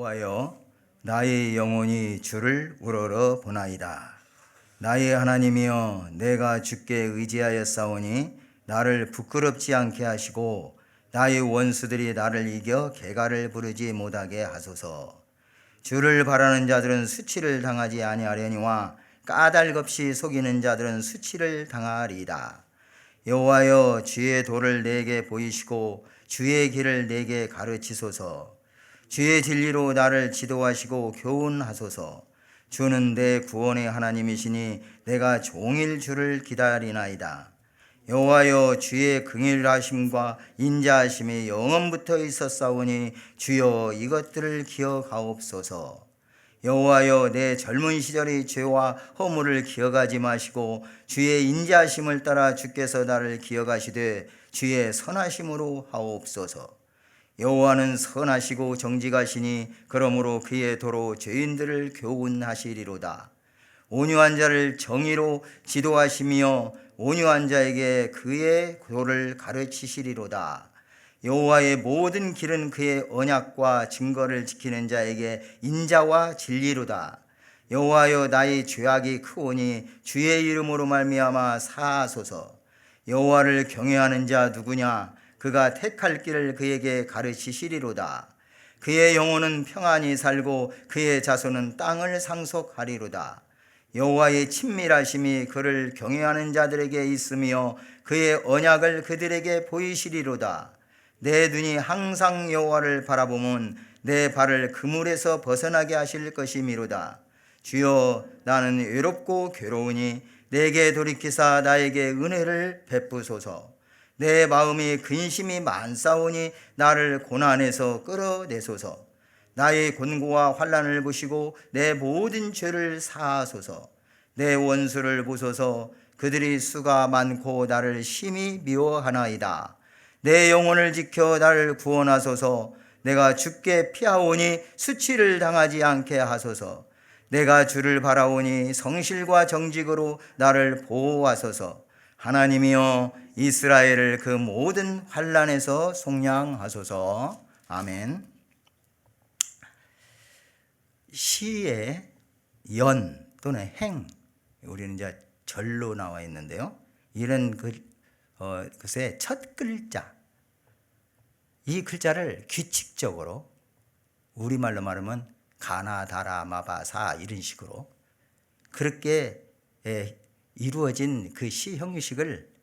여호와여, 나의 영혼이 주를 우러러 보나이다. 나의 하나님이여, 내가 주께 의지하였사오니 나를 부끄럽지 않게 하시고 나의 원수들이 나를 이겨 개가를 부르지 못하게 하소서. 주를 바라는 자들은 수치를 당하지 아니하려니와 까닭없이 속이는 자들은 수치를 당하리이다. 여호와여, 주의 도를 내게 보이시고 주의 길을 내게 가르치소서. 주의 진리로 나를 지도하시고 교훈하소서. 주는 내 구원의 하나님이시니 내가 종일 주를 기다리나이다. 여호와여, 주의 긍휼하심과 인자하심이 영원부터 있었사오니 주여 이것들을 기억하옵소서. 여호와여, 내 젊은 시절의 죄와 허물을 기억하지 마시고 주의 인자하심을 따라 주께서 나를 기억하시되 주의 선하심으로 하옵소서. 여호와는 선하시고 정직하시니 그러므로 그의 도로 죄인들을 교훈하시리로다. 온유한 자를 정의로 지도하시며 온유한 자에게 그의 도를 가르치시리로다. 여호와의 모든 길은 그의 언약과 증거를 지키는 자에게 인자와 진리로다. 여호와여, 나의 죄악이 크오니 주의 이름으로 말미암아 사하소서. 여호와를 경외하는 자 누구냐? 그가 택할 길을 그에게 가르치시리로다. 그의 영혼은 평안히 살고 그의 자손은 땅을 상속하리로다. 여호와의 친밀하심이 그를 경외하는 자들에게 있으며 그의 언약을 그들에게 보이시리로다. 내 눈이 항상 여호와를 바라보면 내 발을 그물에서 벗어나게 하실 것이미로다. 주여, 나는 외롭고 괴로우니 내게 돌이키사 나에게 은혜를 베푸소서. 내 마음이 근심이 많사오니 나를 고난에서 끌어내소서. 나의 곤고와 환난을 보시고 내 모든 죄를 사하소서. 내 원수를 보소서. 그들이 수가 많고 나를 심히 미워하나이다. 내 영혼을 지켜 나를 구원하소서. 내가 주께 피하오니 수치를 당하지 않게 하소서. 내가 주를 바라오니 성실과 정직으로 나를 보호하소서. 하나님이여, 이스라엘을 그 모든 환난에서 속량하소서. 아멘. 시의 연 또는 행, 우리는 이제 절로 나와 있는데요. 이런 것의 첫 글자, 이 글자를 규칙적으로 우리말로 말하면 가나, 다라, 마바, 사 이런 식으로 그렇게 이루어진 그 시 형식을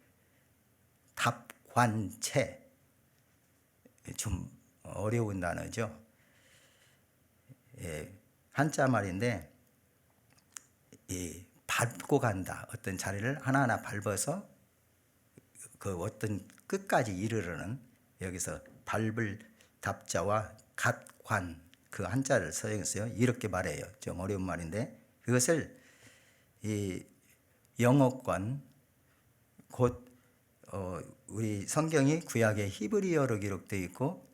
답관체, 좀 어려운 단어죠. 한자 말인데 밟고 간다. 어떤 자리를 하나하나 밟아서 그 어떤 끝까지 이르르는, 여기서 밟을 답자와 갓관 그 한자를 사용했어요. 이렇게 말해요. 좀 어려운 말인데 그것을 이 영어권, 곧 우리 성경이 구약의 히브리어로 기록되어 있고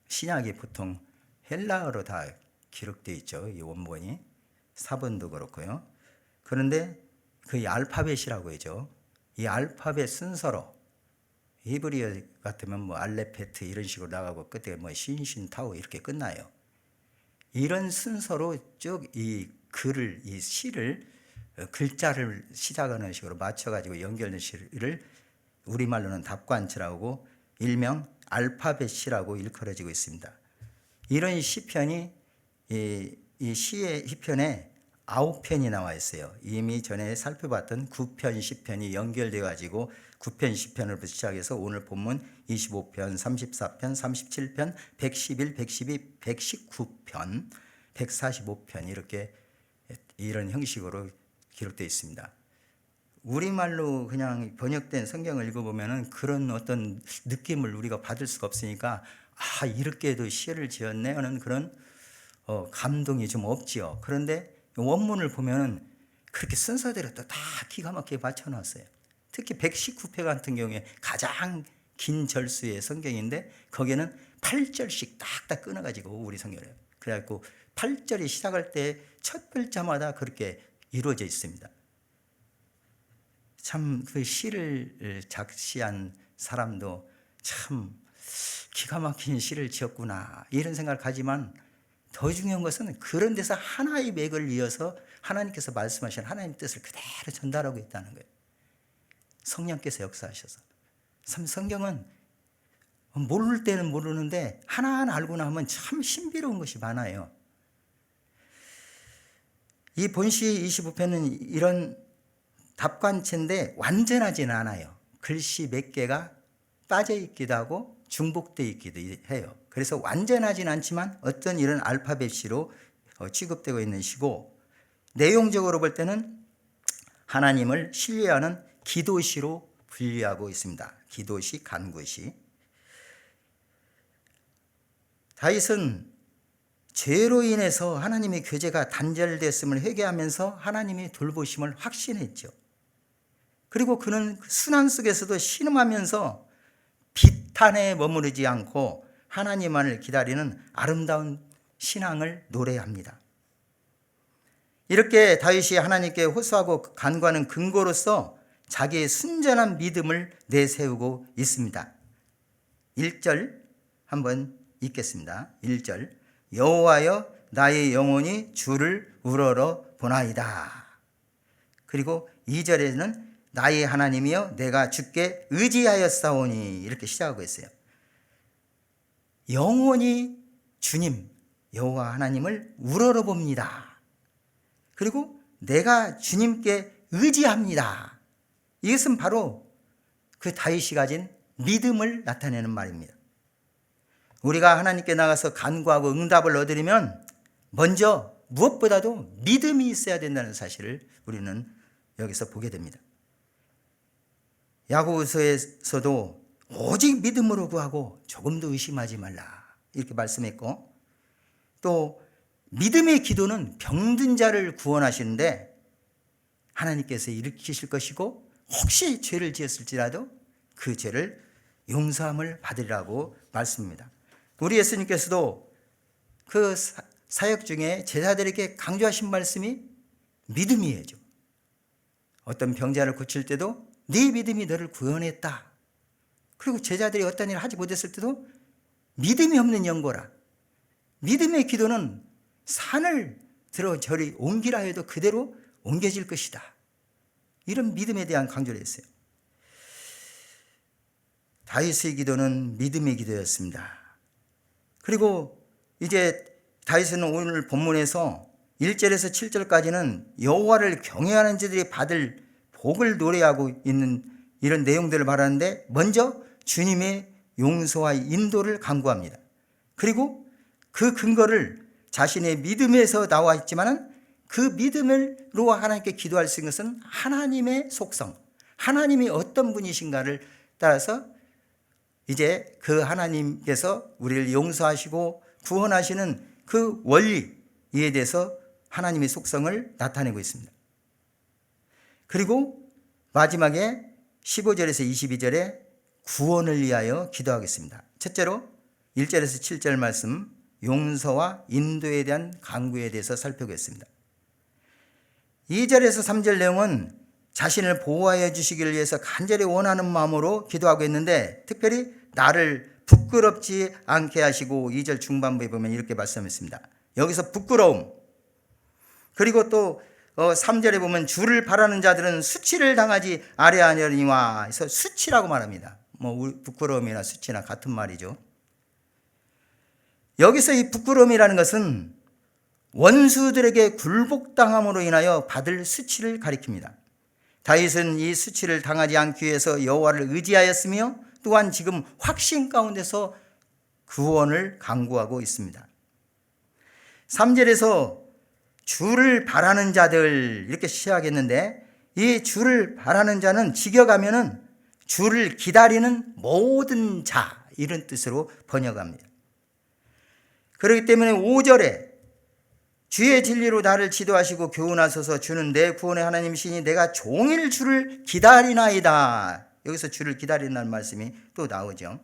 신약이 보통 헬라어로 다 기록되어 있죠. 이 원본이 사본도 그렇고요. 그런데 그 알파벳이라고 하죠. 이 알파벳 순서로 히브리어 같으면 뭐 알레페트 이런 식으로 나가고 끝에 뭐 신신 타우 이렇게 끝나요. 이런 순서로 쭉 이 글을, 이 시를 글자를 시작하는 식으로 맞춰가지고 연결된 시를 우리말로는 답관치라고 일명 알파벳이라고 일컬어지고 있습니다. 이런 시편이 이 시의 시편에 9편이 나와 있어요. 이미 전에 살펴봤던 9편, 10편이 연결되어 가지고 9편, 10편으로부터 시작해서 오늘 본문 25편, 34편, 37편, 111, 112, 119편, 145편 이렇게 이런 형식으로 기록되어 있습니다. 우리말로 그냥 번역된 성경을 읽어보면 그런 어떤 느낌을 우리가 받을 수가 없으니까 이렇게도 시를 지었네 하는 그런 감동이 좀 없지요. 그런데 원문을 보면 그렇게 순서대로 또 다 기가 막히게 맞춰놨어요. 특히 119편 같은 경우에 가장 긴 절수의 성경인데 거기에는 8절씩 딱딱 끊어가지고 우리 성경을 그래갖고 8절이 시작할 때 첫 글자마다 그렇게 이루어져 있습니다. 참 그 시를 작시한 사람도 참 기가 막힌 시를 지었구나 이런 생각을 가지만 더 중요한 것은 그런 데서 하나의 맥을 이어서 하나님께서 말씀하신 하나님의 뜻을 그대로 전달하고 있다는 거예요. 성령께서 역사하셔서. 성경은 모를 때는 모르는데 하나하나 알고 나면 참 신비로운 것이 많아요. 이 본시 25편은 이런 답관체인데 완전하지는 않아요. 글씨 몇 개가 빠져 있기도 하고 중복되어 있기도 해요. 그래서 완전하지는 않지만 어떤 이런 알파벳 시로 취급되고 있는 시고, 내용적으로 볼 때는 하나님을 신뢰하는 기도시로 분류하고 있습니다. 기도시, 간구시. 다윗은 죄로 인해서 하나님의 교제가 단절됐음을 회개하면서 하나님의 돌보심을 확신했죠. 그리고 그는 순환 속에서도 신음하면서 비탄에 머무르지 않고 하나님만을 기다리는 아름다운 신앙을 노래합니다. 이렇게 다윗이 하나님께 호소하고 간구하는 근거로서 자기의 순전한 믿음을 내세우고 있습니다. 1절 한번 읽겠습니다. 1절 여호와여 나의 영혼이 주를 우러러 보나이다. 그리고 2절에는 나의 하나님이여 내가 주께 의지하였사오니 이렇게 시작하고 있어요. 영혼이 주님 여호와 하나님을 우러러 봅니다. 그리고 내가 주님께 의지합니다. 이것은 바로 그 다윗이 가진 믿음을 나타내는 말입니다. 우리가 하나님께 나가서 간구하고 응답을 얻으려면 먼저 무엇보다도 믿음이 있어야 된다는 사실을 우리는 여기서 보게 됩니다. 야고보서에서도 오직 믿음으로 구하고 조금도 의심하지 말라 이렇게 말씀했고, 또 믿음의 기도는 병든 자를 구원하시는데 하나님께서 일으키실 것이고 혹시 죄를 지었을지라도 그 죄를 용서함을 받으리라고 말씀합니다. 우리 예수님께서도 그 사역 중에 제자들에게 강조하신 말씀이 믿음이에요. 어떤 병자를 고칠 때도 네 믿음이 너를 구원했다. 그리고 제자들이 어떤 일을 하지 못했을 때도 믿음이 없는 영고라. 믿음의 기도는 산을 들어 저리 옮기라 해도 그대로 옮겨질 것이다. 이런 믿음에 대한 강조를 했어요. 다윗의 기도는 믿음의 기도였습니다. 그리고 이제 다윗은 오늘 본문에서 1절에서 7절까지는 여호와를 경외하는 자들이 받을 복을 노래하고 있는 이런 내용들을 말하는데, 먼저 주님의 용서와 인도를 간구합니다. 그리고 그 근거를 자신의 믿음에서 나와 있지만은 그 믿음으로 하나님께 기도할 수 있는 것은 하나님의 속성, 하나님이 어떤 분이신가를 따라서 이제 그 하나님께서 우리를 용서하시고 구원하시는 그 원리에 대해서 하나님의 속성을 나타내고 있습니다. 그리고 마지막에 15절에서 22절에 구원을 위하여 기도하겠습니다. 첫째로 1절에서 7절 말씀 용서와 인도에 대한 간구에 대해서 살펴보겠습니다. 2절에서 3절 내용은 자신을 보호하여 주시기를 위해서 간절히 원하는 마음으로 기도하고 있는데, 특별히 나를 부끄럽지 않게 하시고 2절 중반부에 보면 이렇게 말씀했습니다. 여기서 부끄러움, 그리고 또 3절에 보면 주를 바라는 자들은 수치를 당하지 아뢰하려니와 해서 수치라고 말합니다. 부끄러움이나 수치나 같은 말이죠. 여기서 이 부끄러움이라는 것은 원수들에게 굴복당함으로 인하여 받을 수치를 가리킵니다. 다윗은 이 수치를 당하지 않기 위해서 여호와를 의지하였으며 또한 지금 확신 가운데서 구원을 간구하고 있습니다. 3절에서 주를 바라는 자들 이렇게 시작했는데, 이 주를 바라는 자는 직역하면은 주를 기다리는 모든 자 이런 뜻으로 번역합니다. 그렇기 때문에 5절에 주의 진리로 나를 지도하시고 교훈하소서 주는 내 구원의 하나님이시니 내가 종일 주를 기다리나이다. 여기서 주를 기다린다는 말씀이 또 나오죠.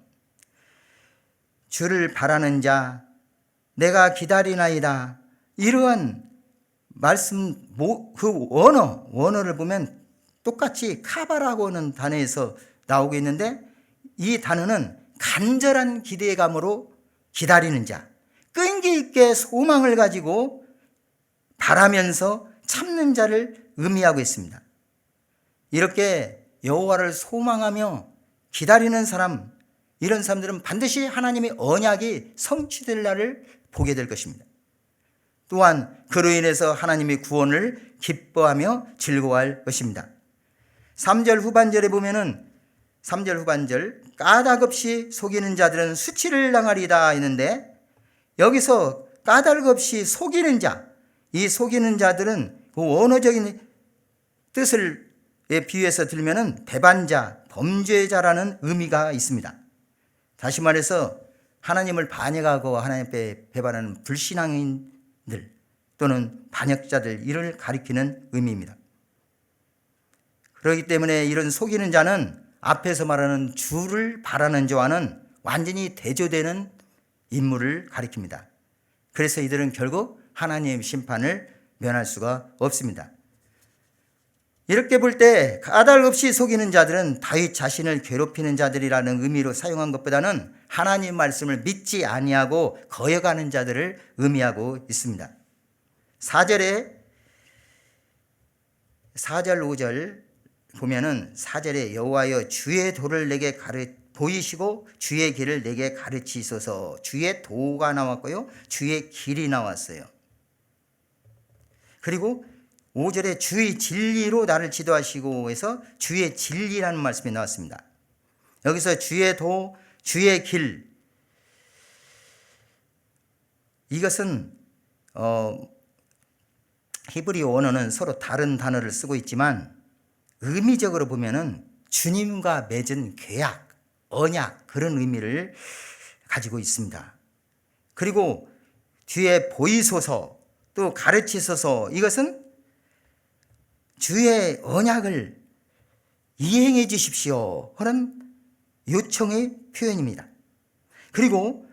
주를 바라는 자, 내가 기다리나이다. 이러한 말씀, 그 원어를 보면 똑같이 카바라고 하는 단어에서 나오고 있는데, 이 단어는 간절한 기대감으로 기다리는 자, 끈기 있게 소망을 가지고 바라면서 참는 자를 의미하고 있습니다. 이렇게 여호와를 소망하며 기다리는 사람, 이런 사람들은 반드시 하나님의 언약이 성취될 날을 보게 될 것입니다. 또한 그로 인해서 하나님의 구원을 기뻐하며 즐거워할 것입니다. 3절 후반절에 보면은 3절 후반절 까닭 없이 속이는 자들은 수치를 당하리다 했는데, 여기서 까닭 없이 속이는 자, 이 속이는 자들은 그 원어적인 뜻을 비유해서 들면은 배반자, 범죄자라는 의미가 있습니다. 다시 말해서 하나님을 반역하고 하나님 앞에 배반하는 불신앙인들 또는 반역자들, 이를 가리키는 의미입니다. 그렇기 때문에 이런 속이는 자는 앞에서 말하는 주를 바라는 자와는 완전히 대조되는 인물을 가리킵니다. 그래서 이들은 결국 하나님의 심판을 면할 수가 없습니다. 이렇게 볼 때 까닭 없이 속이는 자들은 다윗 자신을 괴롭히는 자들이라는 의미로 사용한 것보다는 하나님 말씀을 믿지 아니하고 거역하는 자들을 의미하고 있습니다. 4절 5절 보면은 4절에 여호와여 주의 도를 내게 보이시고 주의 길을 내게 가르치소서. 주의 도가 나왔고요, 주의 길이 나왔어요. 그리고 5절에 주의 진리로 나를 지도하시고 해서 주의 진리라는 말씀이 나왔습니다. 여기서 주의 도, 주의 길, 이것은 히브리 원어는 서로 다른 단어를 쓰고 있지만 의미적으로 보면은 주님과 맺은 계약, 언약, 그런 의미를 가지고 있습니다. 그리고 뒤에 보이소서, 또 가르치소서, 이것은 주의 언약을 이행해 주십시오 하는 요청의 표현입니다. 그리고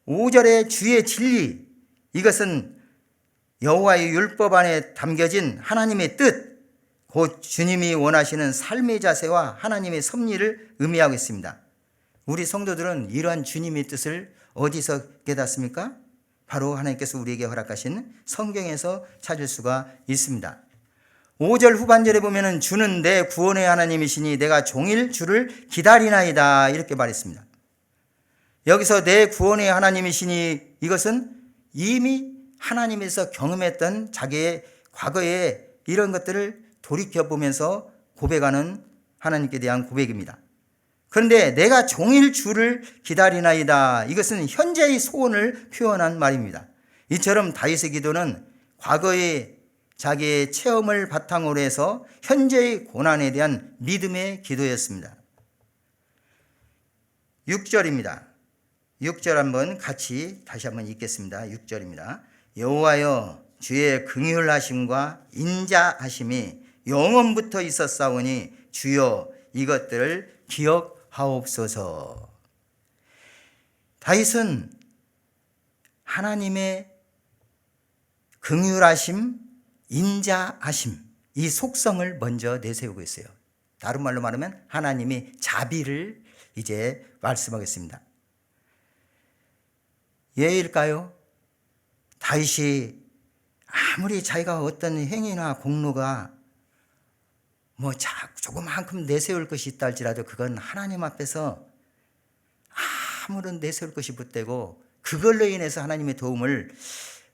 5절의 주의 진리, 이것은 여호와의 율법 안에 담겨진 하나님의 뜻, 곧 주님이 원하시는 삶의 자세와 하나님의 섭리를 의미하고 있습니다. 우리 성도들은 이러한 주님의 뜻을 어디서 깨닫습니까? 바로 하나님께서 우리에게 허락하신 성경에서 찾을 수가 있습니다. 5절 후반절에 보면은 주는 내 구원의 하나님이시니 내가 종일 주를 기다리나이다, 이렇게 말했습니다. 여기서 내 구원의 하나님이시니, 이것은 이미 하나님에서 경험했던 자기의 과거의 이런 것들을 돌이켜보면서 고백하는 하나님께 대한 고백입니다. 그런데 내가 종일 주를 기다리나이다, 이것은 현재의 소원을 표현한 말입니다. 이처럼 다윗의 기도는 과거의 자기의 체험을 바탕으로 해서 현재의 고난에 대한 믿음의 기도였습니다. 6절입니다. 6절 한번 같이 다시 한번 읽겠습니다. 6절입니다. 여호와여 주의 긍휼하심과 인자하심이 영원부터 있었사오니 주여 이것들을 기억하옵소서. 다윗은 하나님의 긍휼하심, 인자하심, 이 속성을 먼저 내세우고 있어요. 다른 말로 말하면 하나님이 자비를 이제 말씀하겠습니다. 예일까요? 다윗이 아무리 자기가 어떤 행위나 공로가 조금만큼 내세울 것이 있다 할지라도 그건 하나님 앞에서 아무런 내세울 것이 못되고 그걸로 인해서 하나님의 도움을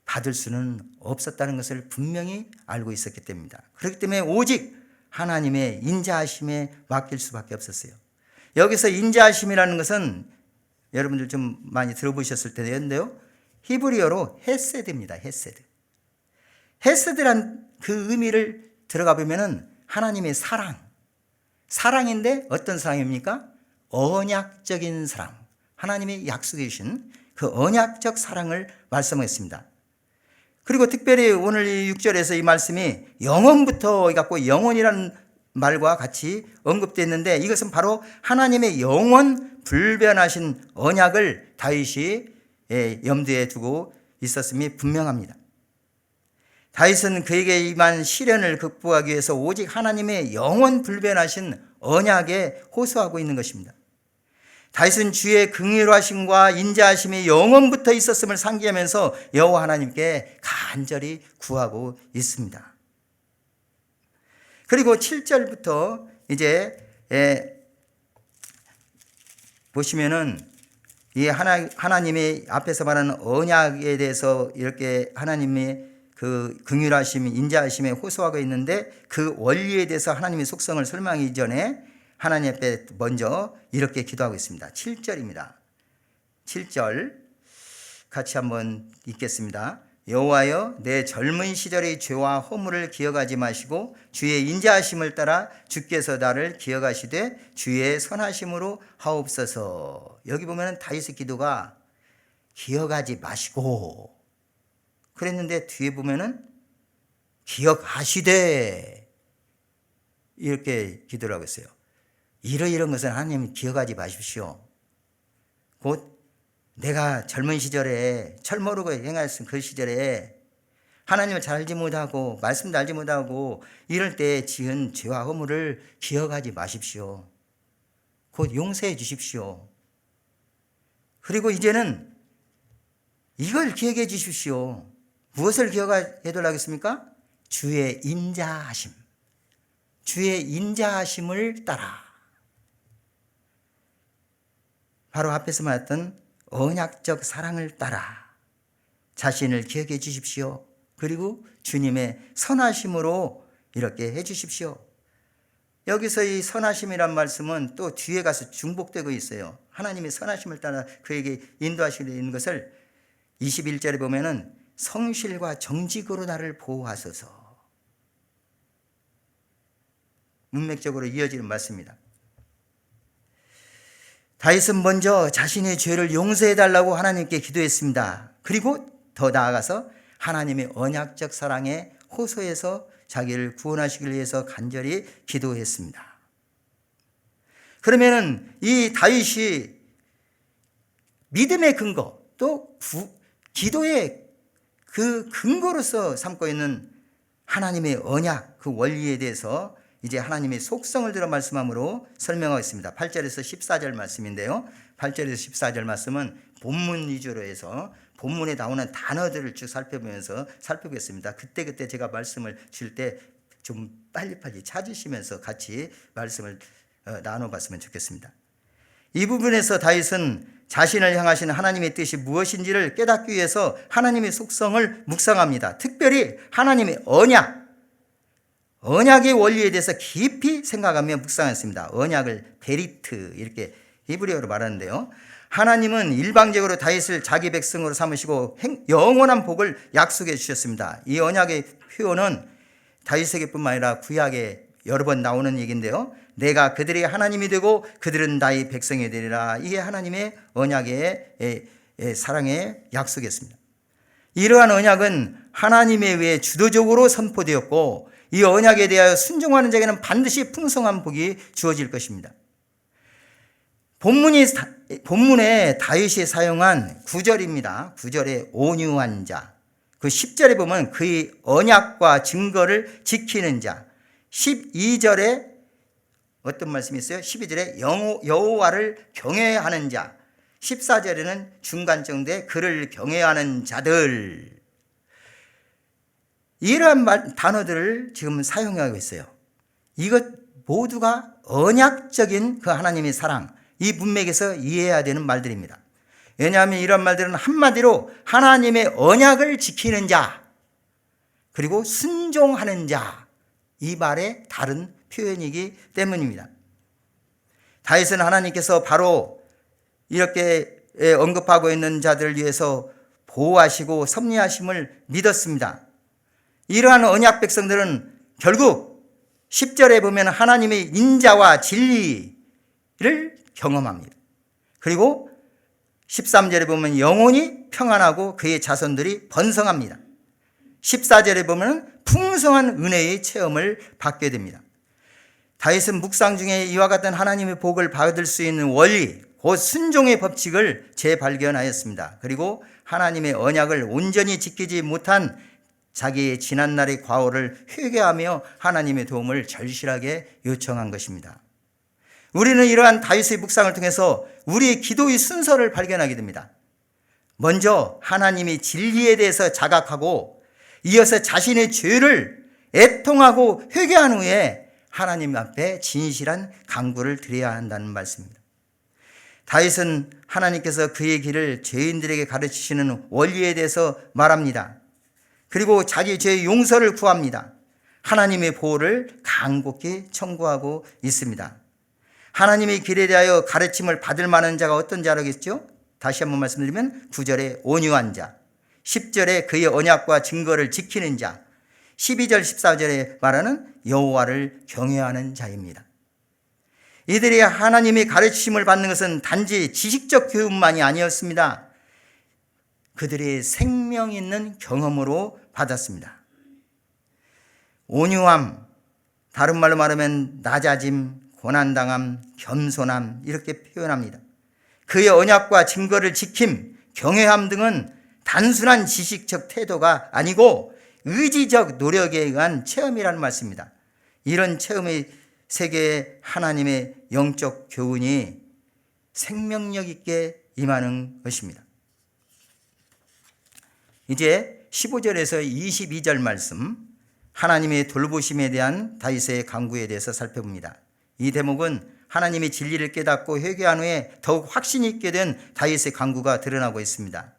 받을 수는 없었다는 것을 분명히 알고 있었기 때문입니다. 그렇기 때문에 오직 하나님의 인자하심에 맡길 수밖에 없었어요. 여기서 인자하심이라는 것은 여러분들 좀 많이 들어보셨을 텐데요, 히브리어로 헤세드입니다. 헤세드. 헤세드란 그 의미를 들어가 보면은 하나님의 사랑인데 어떤 사랑입니까? 언약적인 사랑, 하나님이 약속해 주신 그 언약적 사랑을 말씀하겠습니다. 그리고 특별히 오늘 이 6절에서 이 말씀이 영원부터 갖고 영원이라는 말과 같이 언급되어 있는데, 이것은 바로 하나님의 영원 불변하신 언약을 다윗이 염두에 두고 있었음이 분명합니다. 다윗은 그에게 임한 시련을 극복하기 위해서 오직 하나님의 영원 불변하신 언약에 호소하고 있는 것입니다. 다윗은 주의 긍휼하심과 인자하심이 영원부터 있었음을 상기하면서 여호와 하나님께 간절히 구하고 있습니다. 그리고 7절부터 이제 보시면은 이 하나님의 앞에서 말하는 언약에 대해서 이렇게 하나님의 그 긍휼하심, 인자하심에 호소하고 있는데 그 원리에 대해서 하나님의 속성을 설명하기 전에 하나님 앞에 먼저 이렇게 기도하고 있습니다. 7절입니다. 7절 같이 한번 읽겠습니다. 여호와여, 내 젊은 시절의 죄와 허물을 기억하지 마시고 주의 인자하심을 따라 주께서 나를 기억하시되 주의 선하심으로 하옵소서. 여기 보면 다윗의 기도가 기억하지 마시고 그랬는데 뒤에 보면은 기억하시되 이렇게 기도를 하고 있어요. 이런 것은 하나님 기억하지 마십시오. 곧 내가 젊은 시절에 철모르고 행하였던 그 시절에 하나님을 잘 알지 못하고 말씀도 알지 못하고 이럴 때 지은 죄와 허물을 기억하지 마십시오. 곧 용서해 주십시오. 그리고 이제는 이걸 기억해 주십시오. 무엇을 기억해 달라겠습니까? 주의 인자하심. 주의 인자하심을 따라. 바로 앞에서 말했던 언약적 사랑을 따라 자신을 기억해 주십시오. 그리고 주님의 선하심으로 이렇게 해 주십시오. 여기서 이 선하심이란 말씀은 또 뒤에 가서 중복되고 있어요. 하나님의 선하심을 따라 그에게 인도하시는 것을 21절에 보면은 성실과 정직으로 나를 보호하소서. 문맥적으로 이어지는 말씀입니다. 다윗은 먼저 자신의 죄를 용서해 달라고 하나님께 기도했습니다. 그리고 더 나아가서 하나님의 언약적 사랑에 호소해서 자기를 구원하시기 위해서 간절히 기도했습니다. 그러면은 이 다윗이 믿음의 근거 또 기도의 그 근거로서 삼고 있는 하나님의 언약 그 원리에 대해서 이제 하나님의 속성을 들어 말씀함으로 설명하겠습니다. 8절에서 14절 말씀인데요. 8절에서 14절 말씀은 본문 위주로 해서 본문에 나오는 단어들을 쭉 살펴보겠습니다. 그때 제가 말씀을 줄 때 좀 빨리빨리 찾으시면서 같이 말씀을 나눠봤으면 좋겠습니다. 이 부분에서 다윗은 자신을 향하신 하나님의 뜻이 무엇인지를 깨닫기 위해서 하나님의 속성을 묵상합니다. 특별히 하나님의 언약의 원리에 대해서 깊이 생각하며 묵상했습니다. 언약을 베리트 이렇게 히브리어로 말하는데요. 하나님은 일방적으로 다윗을 자기 백성으로 삼으시고 영원한 복을 약속해 주셨습니다. 이 언약의 표현은 다윗에게뿐만 아니라 구약에 여러 번 나오는 얘기인데요. 내가 그들의 하나님이 되고 그들은 나의 백성이 되리라. 이게 하나님의 언약의 사랑의 약속이었습니다. 이러한 언약은 하나님에 의해 주도적으로 선포되었고 이 언약에 대하여 순종하는 자에게는 반드시 풍성한 복이 주어질 것입니다. 본문에 다윗이 사용한 9절입니다. 9절에 온유한 자. 그 10절에 보면 그의 언약과 증거를 지키는 자. 12절에 어떤 말씀이 있어요? 12절에 여호와를 경외하는 자. 14절에는 중간 정도에 그를 경외하는 자들. 이러한 단어들을 지금 사용하고 있어요. 이것 모두가 언약적인 그 하나님의 사랑, 이 문맥에서 이해해야 되는 말들입니다. 왜냐하면 이런 말들은 한마디로 하나님의 언약을 지키는 자, 그리고 순종하는 자, 이 말의 다른 표현이기 때문입니다. 다윗은 하나님께서 바로 이렇게 언급하고 있는 자들을 위해서 보호하시고 섭리하심을 믿었습니다. 이러한 언약 백성들은 결국 10절에 보면 하나님의 인자와 진리를 경험합니다. 그리고 13절에 보면 영원히 평안하고 그의 자손들이 번성합니다. 14절에 보면 풍성한 은혜의 체험을 받게 됩니다. 다윗은 묵상 중에 이와 같은 하나님의 복을 받을 수 있는 원리, 곧 순종의 법칙을 재발견하였습니다. 그리고 하나님의 언약을 온전히 지키지 못한 자기의 지난날의 과오를 회개하며 하나님의 도움을 절실하게 요청한 것입니다. 우리는 이러한 다윗의 묵상을 통해서 우리의 기도의 순서를 발견하게 됩니다. 먼저 하나님이 진리에 대해서 자각하고 이어서 자신의 죄를 애통하고 회개한 후에 하나님 앞에 진실한 간구를 드려야 한다는 말씀입니다. 다윗은 하나님께서 그의 길을 죄인들에게 가르치시는 원리에 대해서 말합니다. 그리고 자기 죄의 용서를 구합니다. 하나님의 보호를 간곡히 청구하고 있습니다. 하나님의 길에 대하여 가르침을 받을 만한 자가 어떤지 알겠죠? 다시 한번 말씀드리면 9절에 온유한 자, 10절에 그의 언약과 증거를 지키는 자, 12절 14절에 말하는 여호와를 경외하는 자입니다. 이들이 하나님의 가르침을 받는 것은 단지 지식적 교육만이 아니었습니다. 그들의 생명 있는 경험으로 받았습니다. 온유함, 다른 말로 말하면 낮아짐, 고난당함, 겸손함 이렇게 표현합니다. 그의 언약과 증거를 지킴, 경외함 등은 단순한 지식적 태도가 아니고 의지적 노력에 의한 체험이라는 말씀입니다. 이런 체험의 세계에 하나님의 영적 교훈이 생명력 있게 임하는 것입니다. 이제 15절에서 22절 말씀, 하나님의 돌보심에 대한 다윗의 간구에 대해서 살펴봅니다. 이 대목은 하나님의 진리를 깨닫고 회개한 후에 더욱 확신 있게 된 다윗의 간구가 드러나고 있습니다.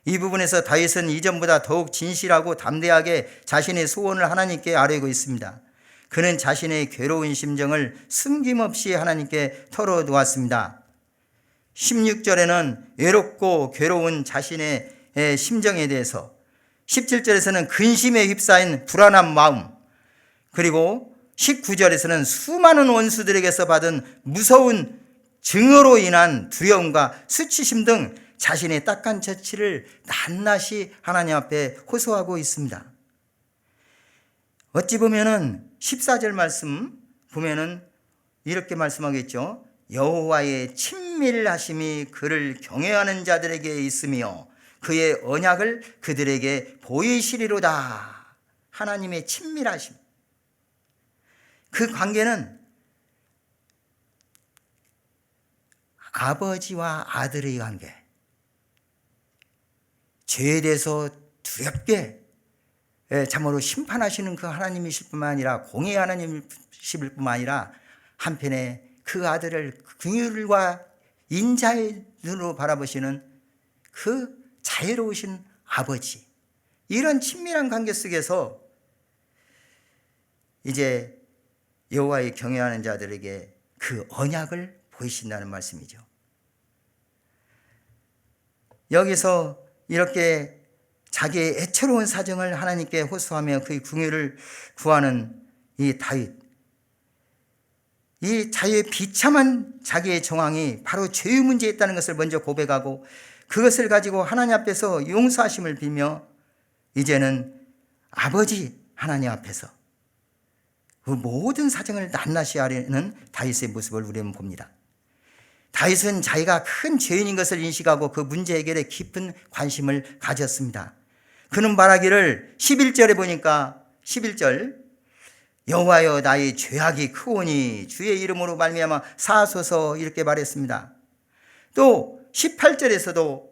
이 부분에서 다윗은 이전보다 더욱 진실하고 담대하게 자신의 소원을 하나님께 아뢰고 있습니다. 그는 자신의 괴로운 심정을 숨김없이 하나님께 털어놓았습니다. 16절에는 외롭고 괴로운 자신의 심정에 대해서, 17절에서는 근심에 휩싸인 불안한 마음, 그리고 19절에서는 수많은 원수들에게서 받은 무서운 증오로 인한 두려움과 수치심 등 자신의 딱한 처치를 낱낱이 하나님 앞에 호소하고 있습니다. 어찌 보면은 14절 말씀 보면은 이렇게 말씀하겠죠. 여호와의 친밀하심이 그를 경외하는 자들에게 있으며 그의 언약을 그들에게 보이시리로다. 하나님의 친밀하심. 그 관계는 아버지와 아들의 관계. 죄에 대해서 두렵게 참으로 심판하시는 그 하나님이실 뿐만 아니라 공의 하나님이실 뿐만 아니라 한편에 그 아들을 긍휼과 인자의 눈으로 바라보시는 그 자애로우신 아버지, 이런 친밀한 관계 속에서 이제 여호와의 경외하는 자들에게 그 언약을 보이신다는 말씀이죠. 여기서 이렇게 자기의 애처로운 사정을 하나님께 호소하며 그의 긍휼을 구하는 이 다윗, 이 자유의 비참한 자기의 정황이 바로 죄의 문제에 있다는 것을 먼저 고백하고 그것을 가지고 하나님 앞에서 용서하심을 빌며 이제는 아버지 하나님 앞에서 그 모든 사정을 낱낱이 아뢰는 다윗의 모습을 우리는 봅니다. 다윗은 자기가 큰 죄인인 것을 인식하고 그 문제 해결에 깊은 관심을 가졌습니다. 그는 말하기를 11절에 보니까 11절 여호와여 나의 죄악이 크오니 주의 이름으로 말미암아 사하소서 이렇게 말했습니다. 또 18절에서도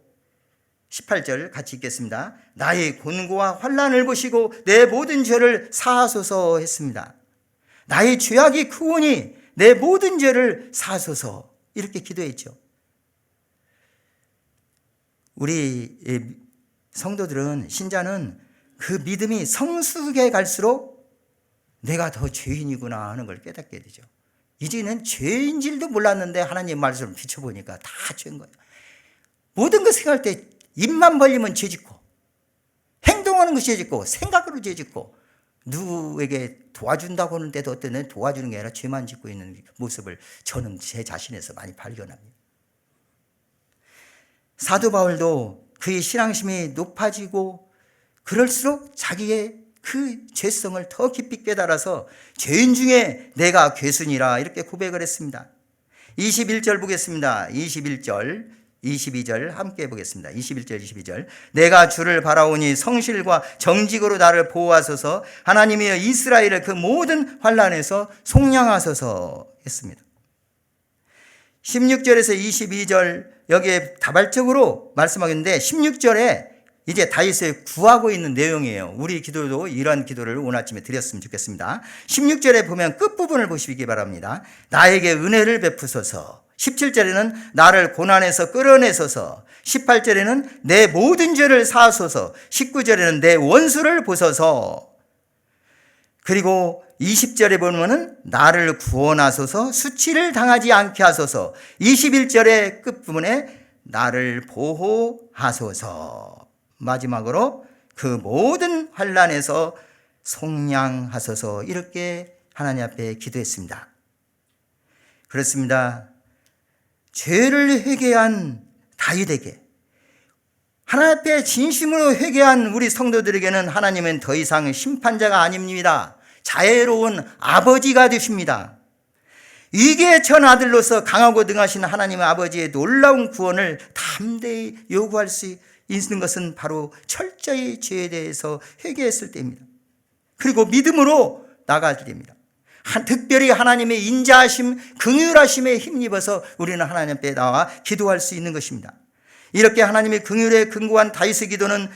18절 같이 읽겠습니다. 나의 곤고와 환난을 보시고 내 모든 죄를 사하소서 했습니다. 나의 죄악이 크오니 내 모든 죄를 사하소서 이렇게 기도했죠. 우리 성도들은, 신자는 그 믿음이 성숙해 갈수록 내가 더 죄인이구나 하는 걸 깨닫게 되죠. 이제는 죄인 줄도 몰랐는데 하나님 말씀을 비춰보니까 다 죄인 거예요. 모든 것 생각할 때 입만 벌리면 죄짓고, 행동하는 것이 죄짓고, 생각으로 죄짓고, 누구에게 도와준다고 하는데도 어떤 애 도와주는 게 아니라 죄만 짓고 있는 모습을 저는 제 자신에서 많이 발견합니다. 사도 바울도 그의 신앙심이 높아지고 그럴수록 자기의 그 죄성을 더 깊이 깨달아서 죄인 중에 내가 괴순이라 이렇게 고백을 했습니다. 21절 보겠습니다. 21절 22절 함께 보겠습니다. 21절 22절 내가 주를 바라오니 성실과 정직으로 나를 보호하소서 하나님이여 이스라엘을 그 모든 환난에서 속량하소서 했습니다. 16절에서 22절 여기에 다발적으로 말씀하겠는데 16절에 이제 다윗을 구하고 있는 내용이에요. 우리 기도도 이런 기도를 오늘 아침에 드렸으면 좋겠습니다. 16절에 보면 끝부분을 보시기 바랍니다. 나에게 은혜를 베푸소서. 17절에는 나를 고난에서 끌어내소서. 18절에는 내 모든 죄를 사하소서. 19절에는 내 원수를 보소서. 그리고 20절에 보면은 나를 구원하소서, 수치를 당하지 않게 하소서. 21절의 끝부분에 나를 보호하소서. 마지막으로 그 모든 환난에서 속량하소서. 이렇게 하나님 앞에 기도했습니다. 그렇습니다. 죄를 회개한 다윗에게, 하나님 앞에 진심으로 회개한 우리 성도들에게는 하나님은 더 이상 심판자가 아닙니다. 자애로운 아버지가 되십니다. 위기에 처한 아들로서 강하고 능하신 하나님의 아버지의 놀라운 구원을 담대히 요구할 수 있는 것은 바로 철저히 죄에 대해서 회개했을 때입니다. 그리고 믿음으로 나가게 됩니다. 특별히 하나님의 인자하심, 긍휼하심에 힘입어서 우리는 하나님 앞에 나와 기도할 수 있는 것입니다. 이렇게 하나님의 긍휼에 근거한 다윗의 기도는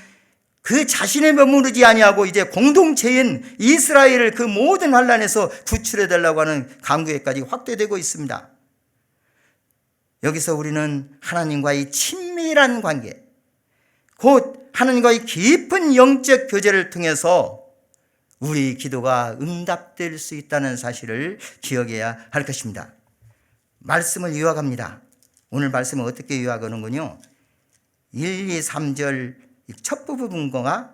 그 자신의 머무르지 아니하고 이제 공동체인 이스라엘을 그 모든 환난에서 구출해 달라고 하는 간구에까지 확대되고 있습니다. 여기서 우리는 하나님과의 친밀한 관계, 곧 하나님과의 깊은 영적 교제를 통해서 우리 기도가 응답될 수 있다는 사실을 기억해야 할 것입니다. 말씀을 요약합니다. 오늘 말씀을 어떻게 요약하는군요. 1, 2, 3절 첫 부분과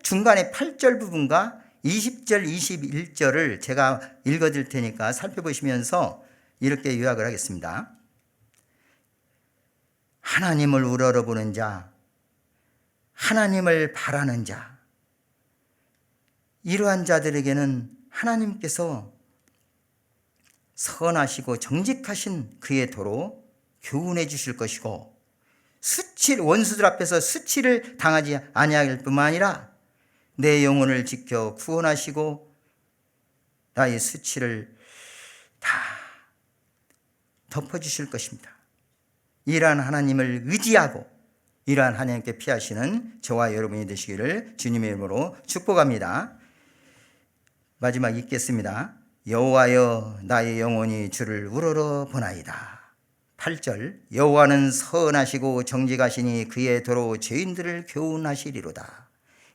중간에 8절 부분과 20절, 21절을 제가 읽어드릴 테니까 살펴보시면서 이렇게 요약을 하겠습니다. 하나님을 우러러보는 자, 하나님을 바라는 자, 이러한 자들에게는 하나님께서 선하시고 정직하신 그의 도로 교훈해 주실 것이고, 원수들 앞에서 수치를 당하지 아니할 뿐만 아니라 내 영혼을 지켜 구원하시고 나의 수치를 다 덮어주실 것입니다. 이러한 하나님을 의지하고 이러한 하나님께 피하시는 저와 여러분이 되시기를 주님의 이름으로 축복합니다. 마지막 읽겠습니다. 여호와여, 나의 영혼이 주를 우러러 보나이다. 8절, 여호와는 선하시고 정직하시니 그의 도로 죄인들을 교훈하시리로다.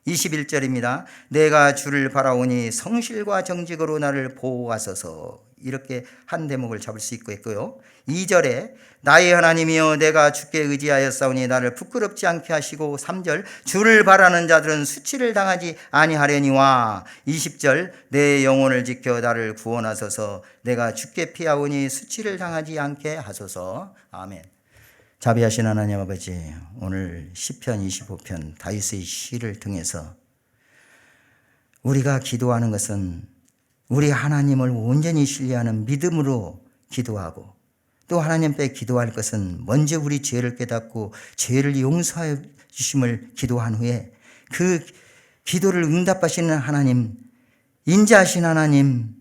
21절입니다. 내가 주를 바라오니 성실과 정직으로 나를 보호하소서. 이렇게 한 대목을 잡을 수 있고요. 2절에 나의 하나님이여, 내가 주께 의지하였사오니 나를 부끄럽지 않게 하시고, 3절, 주를 바라는 자들은 수치를 당하지 아니하려니와. 20절, 내 영혼을 지켜 나를 구원하소서. 내가 주께 피하오니 수치를 당하지 않게 하소서. 아멘. 자비하신 하나님 아버지, 오늘 시편 25편 다윗의 시를 통해서 우리가 기도하는 것은 우리 하나님을 온전히 신뢰하는 믿음으로 기도하고, 또 하나님 앞에 기도할 것은 먼저 우리 죄를 깨닫고 죄를 용서하여 주심을 기도한 후에 그 기도를 응답하시는 하나님, 인자하신 하나님,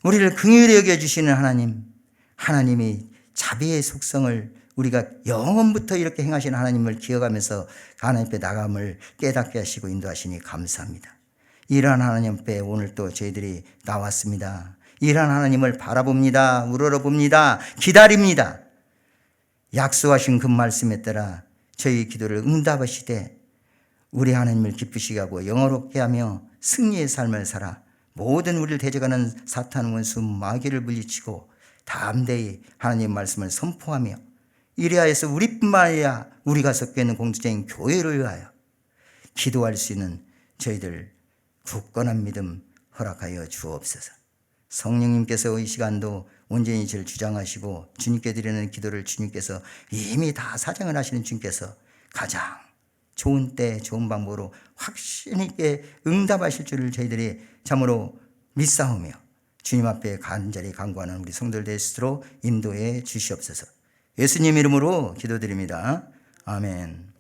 우리를 긍휼히 여겨주시는 하나님, 하나님이 자비의 속성을 우리가 영원부터 이렇게 행하시는 하나님을 기억하면서 하나님 앞에 나감을 깨닫게 하시고 인도하시니 감사합니다. 이러한 하나님 앞에 오늘 또 저희들이 나왔습니다. 이러한 하나님을 바라봅니다. 우러러봅니다. 기다립니다. 약속하신 그 말씀에 따라 저희 기도를 응답하시되 우리 하나님을 기쁘시게 하고 영화롭게 하며 승리의 삶을 살아 모든 우리를 대적하는 사탄 원수 마귀를 물리치고 담대히 하나님의 말씀을 선포하며 이래하여서 우리뿐만 아니라 우리가 섞여 있는 공동체인 교회를 위하여 기도할 수 있는 저희들 굳건한 믿음 허락하여 주옵소서. 성령님께서 이 시간도 온전히 저를 주장하시고 주님께 드리는 기도를 주님께서 이미 다 사정을 하시는 주님께서 가장 좋은 때 좋은 방법으로 확신 있게 응답하실 줄을 저희들이 참으로 믿사오며 주님 앞에 간절히 간구하는 우리 성도들 될 수 있도록 인도해 주시옵소서. 예수님 이름으로 기도드립니다. 아멘.